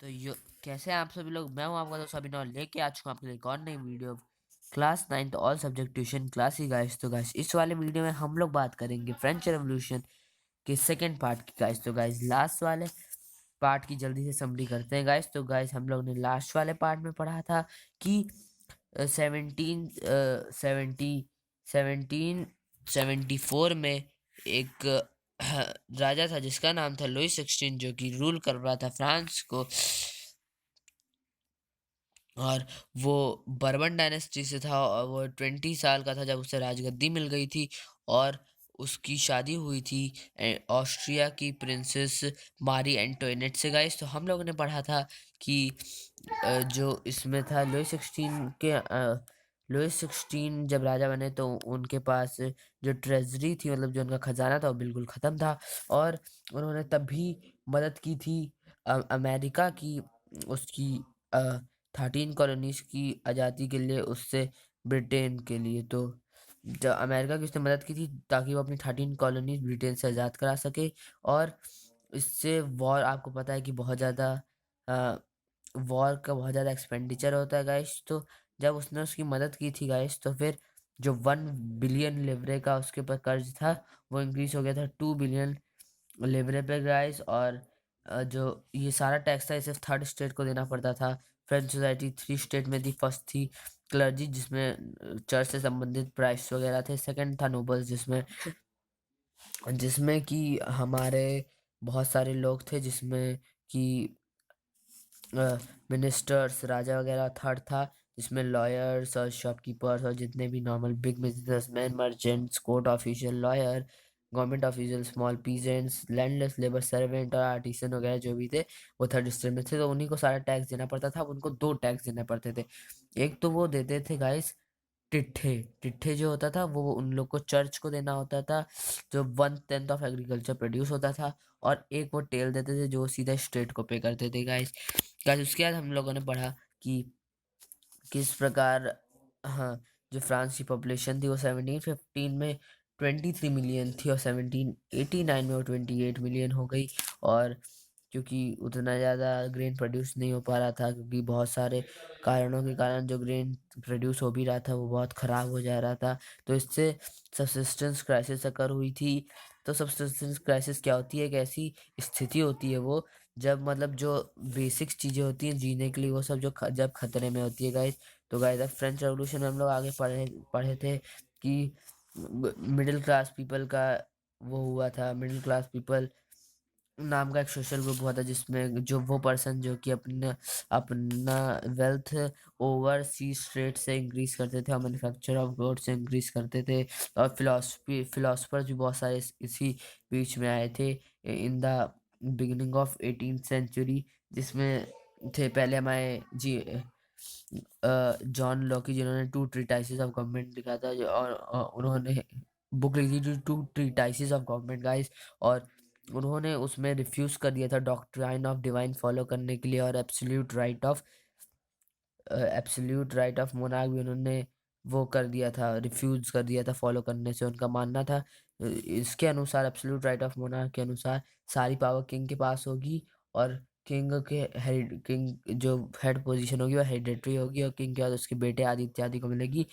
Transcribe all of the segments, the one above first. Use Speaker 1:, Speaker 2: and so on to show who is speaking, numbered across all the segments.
Speaker 1: तो यो कैसे हैं आप सभी लोग। मैं हूं आपका दोस्त अभिनव, लेके आ चुका हूं आपके लिए एक और नई video class 9th all subject tuition class ही गाइस। तो गाइस इस वाले वीडियो में हम लोग बात करेंगे फ्रेंच रेवोल्यूशन के सेकंड पार्ट की गाइस। तो गाइस लास्ट वाले पार्ट की जल्दी से समरी करते हैं गाइस। तो गाइस हम लोग ने लास्ट वाले पार्ट में पढ़ा था कि 1774 में एक राजा था जिसका नाम था लुई 16, जो कि रूल कर रहा था फ्रांस को। और वो बर्बन डायनेस्टी से था और वो 20 साल का था जब उसे राजगद्दी मिल गई थी। और उसकी शादी हुई थी ऑस्ट्रिया की प्रिंसेस मारी एंटोइनेट से गाइस। तो हम लोगों ने पढ़ा था कि जो इसमें था लुई 16 जब राजा बने तो उनके पास जो ट्रेजरी थी, मतलब जो उनका खजाना था, वो बिल्कुल ख़त्म था। और उन्होंने तब भी मदद की थी अमेरिका की, उसकी 13 कॉलोनीज की आज़ादी के लिए, उससे ब्रिटेन के लिए। तो जब अमेरिका की उसने मदद की थी ताकि वो अपनी 13 कॉलोनीज ब्रिटेन से आज़ाद करा सके। और इससे वॉर, आपको पता है कि बहुत ज़्यादा वॉर का बहुत ज़्यादा एक्सपेंडिचर होता है गाइस। तो जब उसने उसकी मदद की थी गाइस, तो फिर जो 1 बिलियन लिवरे का उसके ऊपर कर्ज था वो इंक्रीज हो गया था 2 बिलियन लिवरे पे गाइस। और जो ये सारा टैक्स था, ये सिर्फ थर्ड स्टेट को देना पड़ता था। फ्रेंच सोसाइटी 3 स्टेट में थी। फर्स्ट थी क्लर्जी, जिसमें चर्च से संबंधित प्राइस वगैरह थे। सेकंड था नोबल्स, जिसमें जिसमें कि हमारे बहुत सारे लोग थे, जिसमें कि मिनिस्टर्स, राजा वगैरह। थर्ड था जिसमें लॉयर्स और शॉपकीपर्स और जितने भी normal big businessman, merchants, court official, lawyer, government official, small peasants, landless labour servant और आर्टिसन वगैरह जो भी थे, वो थर्ड स्टेट में थे। तो उन्हीं को सारा टैक्स देना पड़ता था। अब उनको दो टैक्स देने पड़ते थे। एक तो वो देते थे गाइस टिट्ठे। टिट्ठे जो होता था वो उन लोग को, चर्च को देना होता था, जो 1/10 ऑफ एग्रीकल्चर प्रोड्यूस होता था। और एक वो टेल देते थे जो सीधा स्टेट को पे करते थे गाइस। गाइस उसके बाद हम लोगों ने पढ़ा कि किस प्रकार, हाँ, जो फ्रांस की पॉपुलेशन थी वो 1715 में 23 मिलियन थी और 1789 में वो 28 मिलियन हो गई। और क्योंकि उतना ज़्यादा ग्रेन प्रोड्यूस नहीं हो पा रहा था, क्योंकि बहुत सारे कारणों के कारण जो ग्रेन प्रोड्यूस हो भी रहा था वो बहुत ख़राब हो जा रहा था। तो इससे सब्सिस्टेंस क्राइसिस अकर हुई थी। तो सब्सिस्टेंस क्राइसिस क्या होती है? एक ऐसी स्थिति होती है वो, जब मतलब जो बेसिक चीज़ें होती हैं जीने के लिए, वो सब जब खतरे में होती है गाइस। तो गाइस अब फ्रेंच रेवोल्यूशन में हम लोग आगे पढ़े पढ़े थे कि मिडिल क्लास पीपल का वो हुआ था। मिडिल क्लास पीपल नाम का एक सोशल ग्रुप हुआ था, जिसमें जो वो पर्सन जो कि अपना अपना वेल्थ ओवर सी स्ट्रेट से इंक्रीज करते थे और मैन्युफैक्चर ऑफ गुड्स से इंक्रीज करते थे। और फिलोसफर्स भी बहुत सारे इसी बीच में आए थे in the beginning of 18th century, जिसमें थे पहले हमारे जी जॉन लॉकी, जिन्होंने टू ट्रीटाइसिस ऑफ गवर्नमेंट लिखा था। और उन्होंने बुक लिखी थी two treatises of government guys. और उन्होंने उसमें रिफ्यूज कर दिया था डॉक्ट्राइन ऑफ डिवाइन फॉलो करने के लिए। और एब्सोल्यूट राइट ऑफ मोनार्क भी उन्होंने वो कर दिया था, रिफ्यूज कर दिया था फॉलो करने से। उनका मानना था इसके अनुसार, एब्सोल्यूट राइट ऑफ मोनार्क के अनुसार, सारी पावर किंग के पास होगी। और किंग जो हेड पोजीशन होगी वो हेरिडेटरी होगी, और किंग के बाद उसके बेटे आदि इत्यादि को मिलेगी।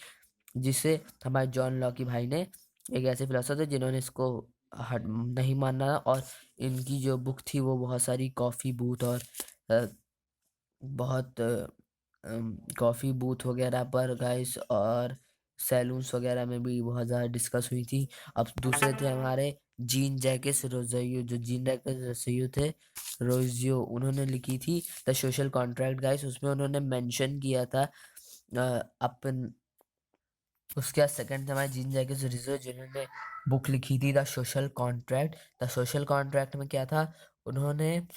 Speaker 1: जिसे हमारे जॉन लॉकी भाई ने, एक ऐसे फिलोसोफर थे जिन्होंने इसको हट नहीं माना। और इनकी जो बुक थी वो बहुत सारी कॉफ़ी बूथ और अ, बहुत कॉफ़ी बूथ वगैरह पर गाइस, और सैलून्स वगैरह में भी बहुत ज़्यादा डिस्कस हुई थी। अब दूसरे थे हमारे जीन जैकेस रोज़ियो। जो जीन जैकेस रोज़ियो थे, रोज़ियो, उन्होंने लिखी थी द सोशल कॉन्ट्रैक्ट गाइस। उसमें उन्होंने मेंशन किया था अपन, उसके बाद सेकंड था हमारे जीन जैकेस रोज़ियो, जिन्होंने बुक लिखी थी the social contract. The social contract में क्या था? उन्होंने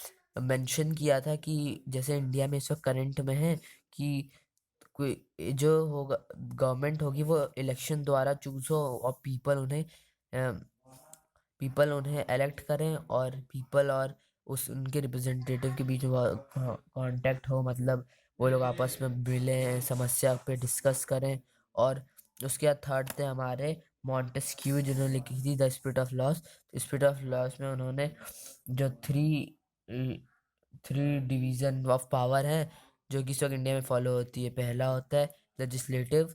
Speaker 1: मेंशन किया था कि जैसे इंडिया में इस वक्त करंट में है कि कोई जो होगा, गवर्नमेंट होगी वो इलेक्शन द्वारा चूज हो, और पीपल उन्हें इलेक्ट करें, और पीपल और उस उनके रिप्रेजेंटेटिव के बीच में कांटेक्ट हो, मतलब वो लोग आपस में मिलें, समस्या पे डिस्कस करें। और उसके बाद थर्ड थे हमारे मॉन्टेस्क्यू, जिन्होंने लिखी थी the spirit of loss. Spirit of loss में उन्होंने जो three three division of power है जो कि इस वक्त इंडिया में फॉलो होती है। पहला होता है लेजिस्लेटिव,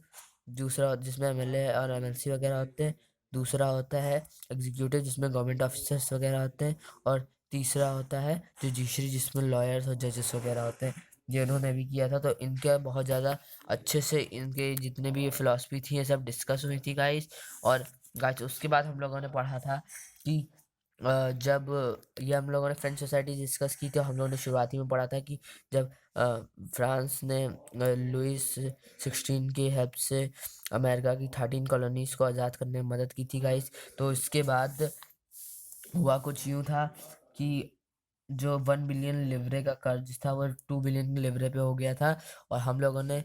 Speaker 1: दूसरा जिसमें एमएलए और एमएलसी वगैरह होते हैं, दूसरा होता है एग्जीक्यूटिव जिसमें गवर्नमेंट ऑफिसर्स वगैरह होते हैं, और तीसरा होता है जुडिशरी जिसमें लॉयर्स और जजेस वगैरह होते हैं। ये उन्होंने भी किया था, तो इनके बहुत ज़्यादा अच्छे से इनके जितने भी फिलॉसफी थी ये सब डिस्कस हुई थी गाइस। और गाइस उसके बाद हम लोगों ने पढ़ा था कि जब ये हम लोगों ने फ्रेंच सोसाइटी डिस्कस की थी, हम लोगों ने शुरुआती में पढ़ा था कि जब फ्रांस ने लुइस 16 की हेल्प से अमेरिका की 13 कॉलोनीज को आज़ाद करने में मदद की थी गाइस। तो इसके बाद हुआ कुछ यूँ था कि जो 1 बिलियन लिवरे का कर्ज था वो 2 बिलियन लिवरे पे हो गया था। और हम लोगों ने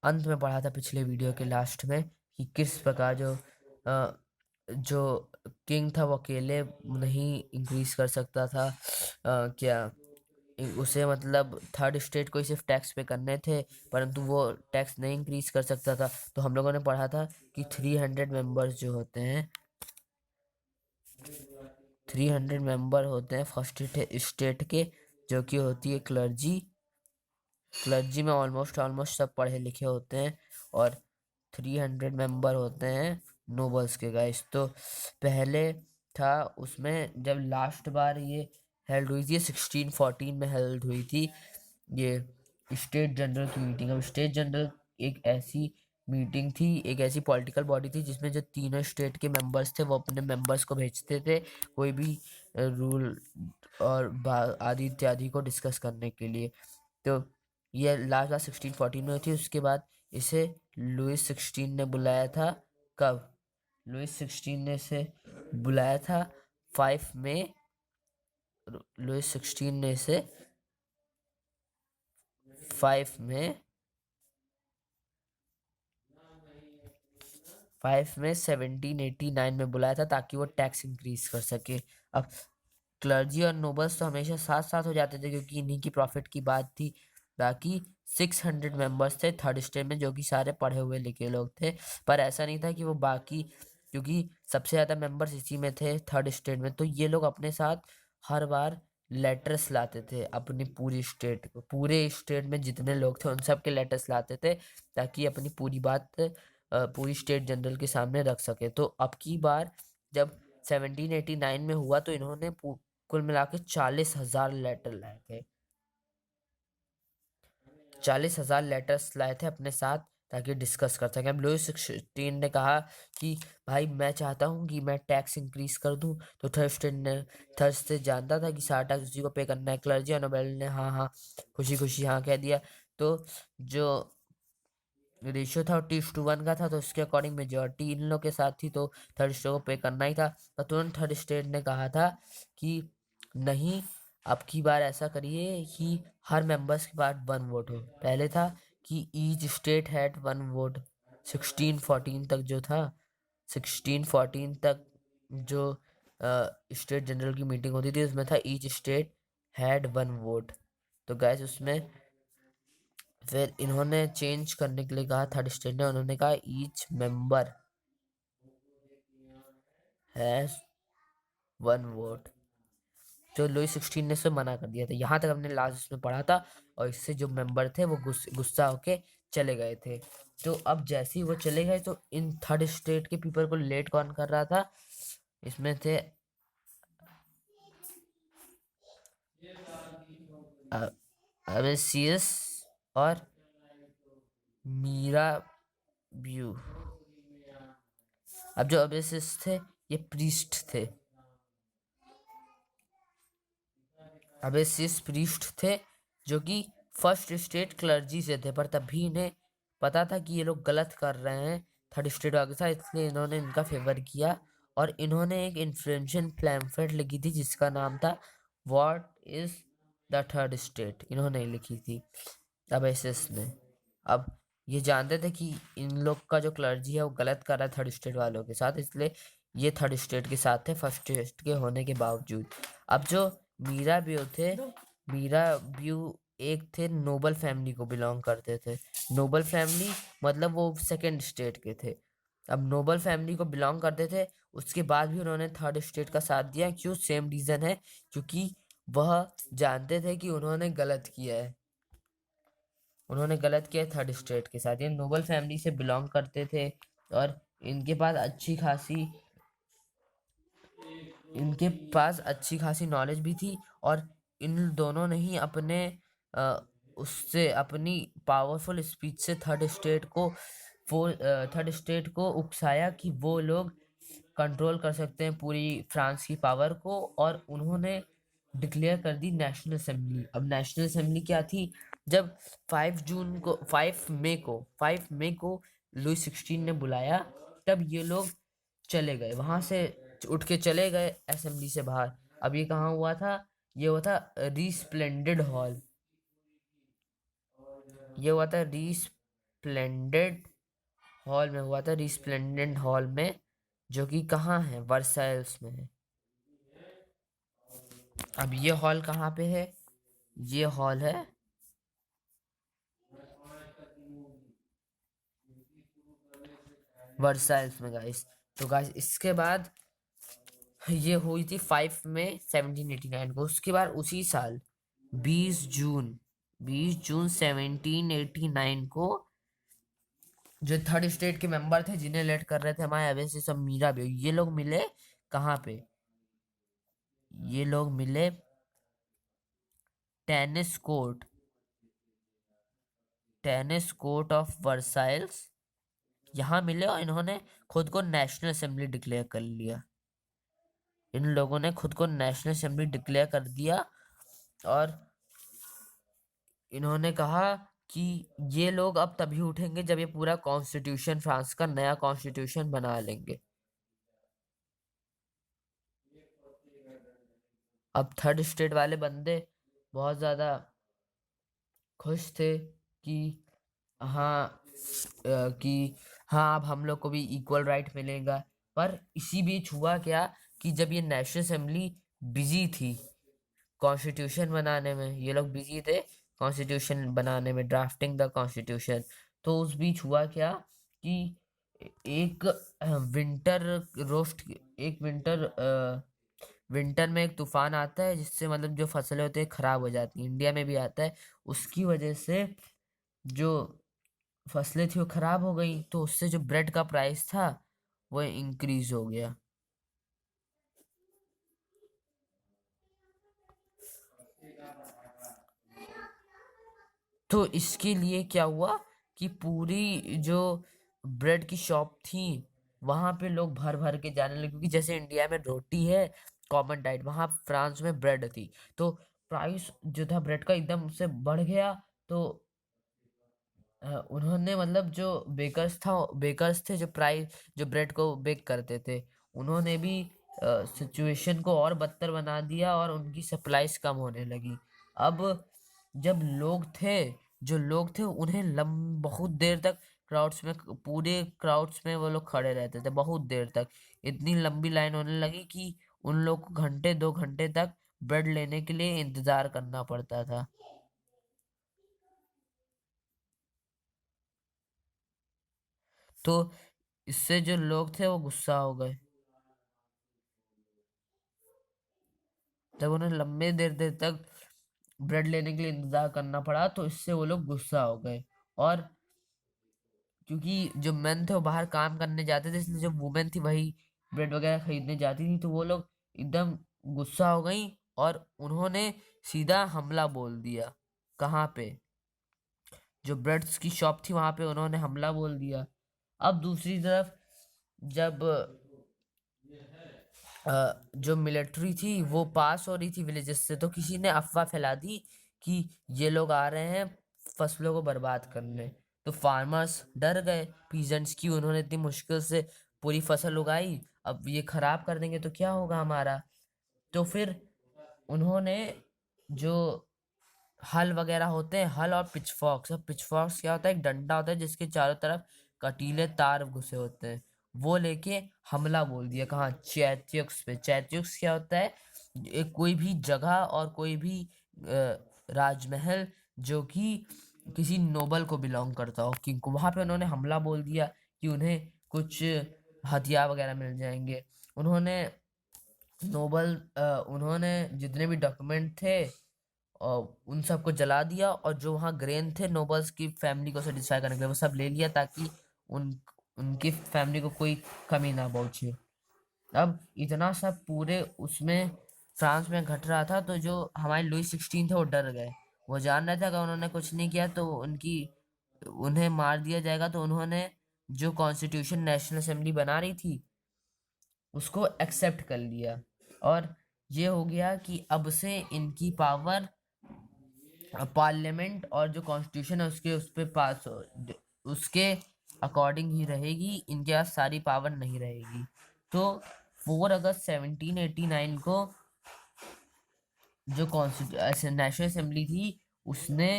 Speaker 1: अंत में पढ़ा था पिछले वीडियो के लास्ट में कि किस प्रकार जो किंग था वो अकेले नहीं इंक्रीज कर सकता था, क्या उसे मतलब थर्ड स्टेट को ही सिर्फ टैक्स पे करने थे, परंतु वो टैक्स नहीं इंक्रीज कर सकता था। तो हम लोगों ने पढ़ा था कि 300 मेंबर्स जो होते हैं, 300 मेंबर होते हैं फर्स्ट स्टेट के, जो कि होती है क्लर्जी। क्लर्जी में ऑलमोस्ट ऑलमोस्ट सब पढ़े लिखे होते हैं। और 300 मेंबर होते हैं नोबल्स के गाइस। तो पहले था उसमें जब लास्ट बार ये हेल्ड हुई थी 1614 में हेल्ड हुई थी ये स्टेट जनरल की मीटिंग। अब स्टेट जनरल एक ऐसी मीटिंग थी, एक ऐसी पॉलिटिकल बॉडी थी जिसमें जो तीनों स्टेट के मेंबर्स थे वो अपने मेंबर्स को भेजते थे कोई भी रूल और आदि इत्यादि को डिस्कस करने के लिए। तो ये लास्ट बार 1614 में हुई थी। उसके बाद इसे लुइस 16 ने बुलाया था। कब? लुइस 16 ने इसे बुलाया था 5 मई। लुइस 16 ने इसे 5 मई 1789 में बुलाया था ताकि वो टैक्स इंक्रीज कर सके। अब क्लर्जी और नोबल्स तो हमेशा साथ साथ हो जाते थे क्योंकि इन्हीं की प्रॉफिट की बात थी। बाकी 600 मेंबर्स थे थर्ड स्टेट में जो कि सारे पढ़े हुए लिखे लोग थे। पर ऐसा नहीं था कि वो बाकी, क्योंकि सबसे ज़्यादा मेंबर्स इसी में थे थर्ड स्टेट में, तो ये लोग अपने साथ हर बार लेटर्स लाते थे अपनी पूरी स्टेट को, पूरे स्टेट में जितने लोग थे उन सब के लेटर्स लाते थे ताकि अपनी पूरी बात पूरी स्टेट जनरल के सामने रख सके। तो अब की बार जब 1789 में हुआ तो इन्होंने कुल मिला के 40,000 लेटर लाए थे। 40,000 लेटर्स लाए थे अपने साथ ताकि डिस्कस कर सकें। अब लुइस 16 ने कहा कि भाई मैं चाहता हूँ कि मैं टैक्स इंक्रीज कर दूँ। तो थर्स्ट से जानता था कि सारा टैक्स उसी को पे करना है। क्लर्जी और नोबेल ने हाँ हाँ खुशी खुशी हाँ कह दिया। तो जो रेशियो था 2:1 का था, तो उसके अकॉर्डिंग मेजोरिटी इन लोग के साथ थी तो थर्ड स्टेट को पे करना ही था। पर तुरंत थर्ड स्टेट ने कहा था कि नहीं, अब की बार ऐसा करिए कि हर मेंबर्स के पास 1 वोट हो। पहले था कि ईच स्टेट हैड 1 वोट। 1614 तक जो था, 1614 तक जो स्टेट जनरल की मीटिंग होती थी उसमें था ईच स्टेट हैड 1 वोट। तो गैस उसमें फिर इन्होंने चेंज करने के लिए कहा थर्ड स्टेट ने, उन्होंने कहा ईच मेंबर हैज 1 वोट। जो लुइस 16 ने इसे मना कर दिया था। यहाँ तक हमने लास्ट इसमें पढ़ा था और इससे जो मेंबर थे वो गुस्सा होके चले गए थे। तो अब जैसे ही वो चले गए तो इन थर्ड स्टेट के पीपल को लेट कौन कर रहा था? इसमें थे अवेसियस और मीरा ब्यू। अब जो अवेसियस थे ये प्रीस्ट थे, अबेसिस प्रीस्ट थे जो कि फर्स्ट स्टेट क्लर्जी से थे, पर तब भी इन्हें पता था कि ये लोग गलत कर रहे हैं थर्ड स्टेट वाले के साथ, इसलिए इन्होंने इनका फेवर किया। और इन्होंने एक इन्फ्लुएंशियल पैम्फलेट लिखी थी जिसका नाम था what is the third state, इन्होंने लिखी थी अबेसिस ने। अब ये जानते थे कि इन लोग का जो क्लर्जी है वो गलत कर रहा है थर्ड स्टेट वालों के साथ, इसलिए ये थर्ड स्टेट के साथ थे फर्स्ट स्टेट के होने के बावजूद। अब जो मीरा ब्यू थे, मीरा ब्यू एक थे नोबल फैमिली को बिलोंग करते थे। नोबल फैमिली मतलब वो सेकंड स्टेट के थे। अब नोबल फैमिली को बिलोंग करते थे, उसके बाद भी उन्होंने थर्ड स्टेट का साथ दिया। क्यों? सेम रीज़न है, क्योंकि वह जानते थे कि उन्होंने गलत किया है, उन्होंने गलत किया थर्ड स्टेट के साथ। ये नोबल फैमिली से बिलोंग करते थे और इनके पास अच्छी खासी इनके पास अच्छी खासी नॉलेज भी थी। और इन दोनों ने ही अपने अ, उससे अपनी पावरफुल स्पीच से थर्ड स्टेट को उकसाया कि वो लोग कंट्रोल कर सकते हैं पूरी फ्रांस की पावर को। और उन्होंने डिक्लेयर कर दी नेशनल असेंबली। अब नेशनल असेंबली क्या थी? जब 5 मई को लुई 16 ने बुलाया, तब ये लोग चले गए वहां से, उठ के चले गए असेंबली से बाहर। अब ये कहाँ हुआ था? ये हुआ था रीस्प्लेंडेड हॉल। ये हुआ था रीस्प्लेंडेड हॉल में हुआ था, रीस्प्लेंडेड हॉल में, जो कि कहाँ है? वर्साइल्स में है। अब ये हॉल कहाँ पे है? ये हॉल है वर्साइल्स में गाइस। तो गाइस इसके बाद ये हुई थी 5 मई 1789 को। उसके बाद उसी साल 20 जून 20 जून 1789 को जो थर्ड स्टेट के मेंबर थे जिन्हें लेट कर रहे थे हमारे अवैसी सब मीरा भी, ये लोग मिले कहाँ पे? ये लोग मिले tennis court tennis court of Versailles, यहाँ मिले और इन्होंने खुद को नेशनल असेंबली डिक्लेयर कर लिया। इन लोगों ने खुद को नेशनल असेंबली डिक्लेयर कर दिया और इन्होंने कहा कि ये लोग अब तभी उठेंगे जब ये पूरा कॉन्स्टिट्यूशन, फ्रांस का नया कॉन्स्टिट्यूशन बना लेंगे। अब थर्ड स्टेट वाले बंदे बहुत ज्यादा खुश थे कि हाँ कि हाँ अब हम लोग को भी इक्वल राइट मिलेगा। पर इसी बीच हुआ क्या कि जब ये नेशनल असेंबली बिजी थी कॉन्स्टिट्यूशन बनाने में, ये लोग बिजी थे कॉन्स्टिट्यूशन बनाने में, ड्राफ्टिंग द कॉन्स्टिट्यूशन। तो उस बीच हुआ क्या कि एक विंटर रोस्ट एक विंटर में एक तूफान आता है जिससे मतलब जो फसलें होती है खराब हो जाती हैं। इंडिया में भी आता है। उसकी वजह से जो फसलें थी वो खराब हो गई, तो उससे जो ब्रेड का प्राइस था वो इंक्रीज हो गया। तो इसके लिए क्या हुआ कि पूरी जो ब्रेड की शॉप थी वहां पे लोग भर भर के जाने लगे, क्योंकि जैसे इंडिया में रोटी है कॉमन डाइट, वहां फ्रांस में ब्रेड थी। तो प्राइस जो था ब्रेड का एकदम से बढ़ गया। तो उन्होंने मतलब जो बेकर्स थे जो ब्रेड को बेक करते थे, उन्होंने भी सिचुएशन को और बदतर बना दिया और उनकी सप्लाईज कम होने लगी। अब जब लोग थे उन्हें बहुत देर तक पूरे क्राउड्स में वो लोग खड़े रहते थे बहुत देर तक। इतनी लंबी लाइन होने लगी कि उन लोग को घंटे 2 घंटे तक ब्रेड लेने के लिए इंतजार करना पड़ता था। तो इससे जो लोग थे वो गुस्सा हो गए। जब उन्हें लंबे देर देर तक ब्रेड लेने के लिए इंतजार करना पड़ा तो इससे वो लोग गुस्सा हो गए। और क्योंकि जो मेन थे वो बाहर काम करने जाते थे, इसलिए जो वुमेन थी वही ब्रेड वगैरह खरीदने जाती थी, तो वो लोग एकदम गुस्सा हो गई और उन्होंने सीधा हमला बोल दिया। कहाँ पे? जो ब्रेड्स की शॉप थी वहां पे उन्होंने हमला बोल दिया। अब दूसरी तरफ जब जो मिलिट्री थी वो पास हो रही थी विलेजेस से, तो किसी ने अफवाह फैला दी कि ये लोग आ रहे हैं फसलों को बर्बाद करने। तो फार्मर्स डर गए पीजेंट्स की, उन्होंने इतनी मुश्किल से पूरी फसल उगाई, अब ये खराब कर देंगे तो क्या होगा हमारा। तो फिर उन्होंने जो हल वगैरह होते हैं, हल और पिचफॉक्स। अब पिचफॉक्स क्या होता है? एक डंडा होता है जिसके चारों तरफ कटीले तार घुसे होते हैं। वो लेके हमला बोल दिया। कहाँ? चैत्युक्स पे। चैत्युक्स क्या होता है? एक कोई भी जगह और कोई भी राजमहल जो कि किसी नोबल को बिलोंग करता हो, किंग को, वहां पे उन्होंने हमला बोल दिया कि उन्हें कुछ हथियार वगैरह मिल जाएंगे। उन्होंने नोबल उन्होंने जितने भी डॉक्यूमेंट थे और उन सबको जला दिया, और जो वहाँ ग्रेन थे नोबल्स की फैमिली को सेटिस्फाई करने के लिए वो सब ले लिया, ताकि उन उनकी फैमिली को कोई कमी ना पहुंचे। अब इतना सब पूरे उसमें फ्रांस में घट रहा था, तो जो हमारे लुई 16 थे वो डर गए। वो जान रहे थे अगर उन्होंने कुछ नहीं किया तो उनकी उन्हें मार दिया जाएगा, तो उन्होंने जो कॉन्स्टिट्यूशन नेशनल असेंबली बना रही थी उसको एक्सेप्ट कर लिया। और ये हो गया कि अब से इनकी पावर पार्लियामेंट और जो कॉन्स्टिट्यूशन है उसके उस पे पास उसके अकॉर्डिंग ही रहेगी, इनके पास सारी पावर नहीं रहेगी। तो 4 अगस्त 1789 को जो कॉन्स्टिट्यूशन नेशनल असेंबली थी उसने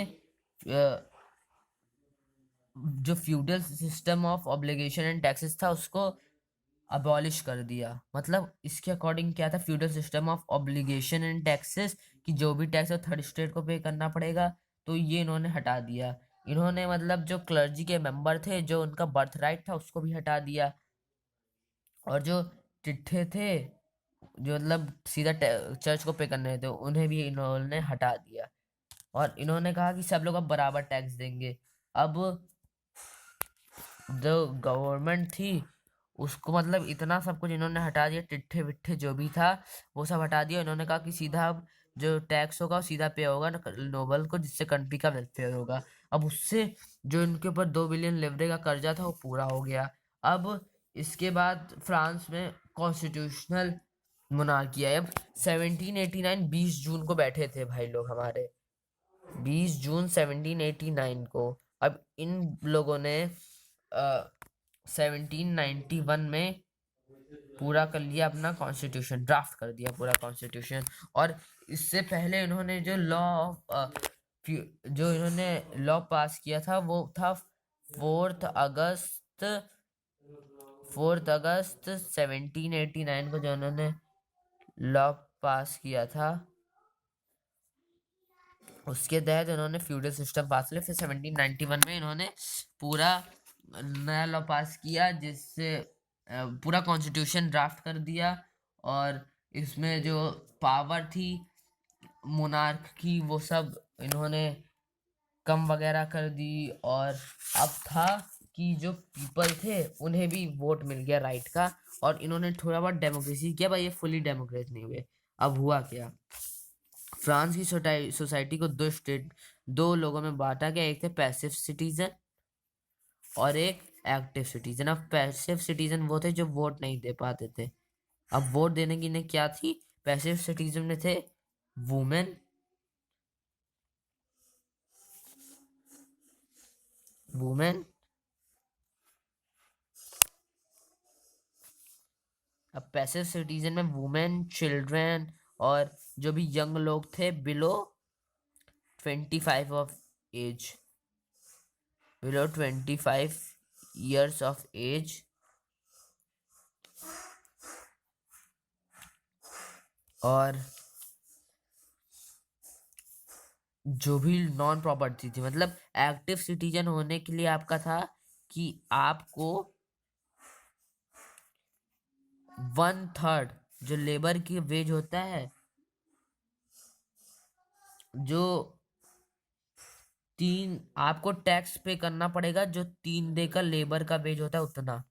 Speaker 1: जो feudal system of obligation and taxes था उसको अबॉलिश कर दिया। मतलब इसके अकॉर्डिंग क्या था, feudal system of obligation and taxes कि जो भी टैक्स है थर्ड स्टेट को पे करना पड़ेगा, तो ये इन्होंने हटा दिया। इन्होंने मतलब जो क्लर्जी के मेंबर थे जो उनका बर्थ राइट था उसको भी हटा दिया, और जो चिट्ठे थे जो मतलब सीधा चर्च को पे करने थे उन्हें भी इन्होंने हटा दिया। और इन्होंने कहा कि सब लोग अब बराबर टैक्स देंगे। अब जो गवर्नमेंट थी उसको मतलब इतना सब कुछ इन्होंने हटा दिया, टिट्ठे विट्ठे जो भी था वो सब हटा दिया। इन्होंने कहा कि सीधा अब जो टैक्स होगा वो सीधा पे होगा नोबल को, जिससे कंट्री का वेलफेयर होगा। अब उससे जो इनके ऊपर 2 बिलियन लिवरे का कर्जा था वो पूरा हो गया। अब इसके बाद फ्रांस में कॉन्स्टिट्यूशनल मोनार्की है। अब 1789 20 जून को बैठे थे भाई लोग हमारे, 20 जून 1789 को। अब इन लोगों ने 1791 में पूरा कर लिया अपना कॉन्स्टिट्यूशन, ड्राफ्ट कर दिया पूरा कॉन्स्टिट्यूशन। और इससे पहले इन्होंने जो लॉ ऑफ जो इन्होंने लॉ पास किया था वो था 4 अगस्त 1789 को जो इन्होंने लॉ पास किया था उसके तहत इन्होंने फ्यूडल सिस्टम पास किया। फिर 1791 में इन्होंने पूरा नया लॉ पास किया जिससे पूरा कॉन्स्टिट्यूशन ड्राफ्ट कर दिया। और इसमें जो पावर थी मोनार्क की वो सब इन्होंने कम वगैरह कर दी। और अब था कि जो पीपल थे उन्हें भी वोट मिल गया राइट का, और इन्होंने थोड़ा बहुत डेमोक्रेसी किया, भाई ये फुली डेमोक्रेट नहीं हुए। अब हुआ क्या, फ्रांस की सोसाइटी को दो लोगों में बांटा गया, एक थे पैसिव सिटीजन और एक एक्टिव सिटीजन। अब पैसिव सिटीजन वो थे जो वोट नहीं दे पाते थे। अब वोट देने की इन्हें क्या थी, पैसिव सिटीजन में थे वुमेन, वुमेन अब पैसिव सिटीजन में वुमेन, चिल्ड्रन और जो भी यंग लोग थे below 25 of age, below 25 years of age. और जो भी नॉन प्रॉपर्टी थी, मतलब एक्टिव सिटीजन होने के लिए आपका था कि आपको 1/3 जो लेबर की वेज होता है, जो तीन आपको टैक्स पे करना पड़ेगा, जो 3 डे का लेबर का वेज होता है उतना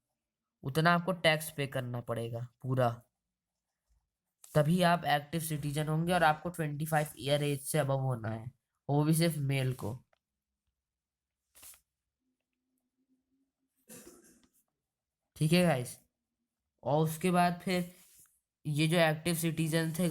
Speaker 1: उतना आपको टैक्स पे करना पड़ेगा पूरा। तभी आप एक्टिव सिटीजन होंगे, और आपको 25 ईयर एज से अबव होना है, वो भी सिर्फ मेल को। ठीक है गाइस। और उसके बाद फिर ये जो एक्टिव सिटीजन थे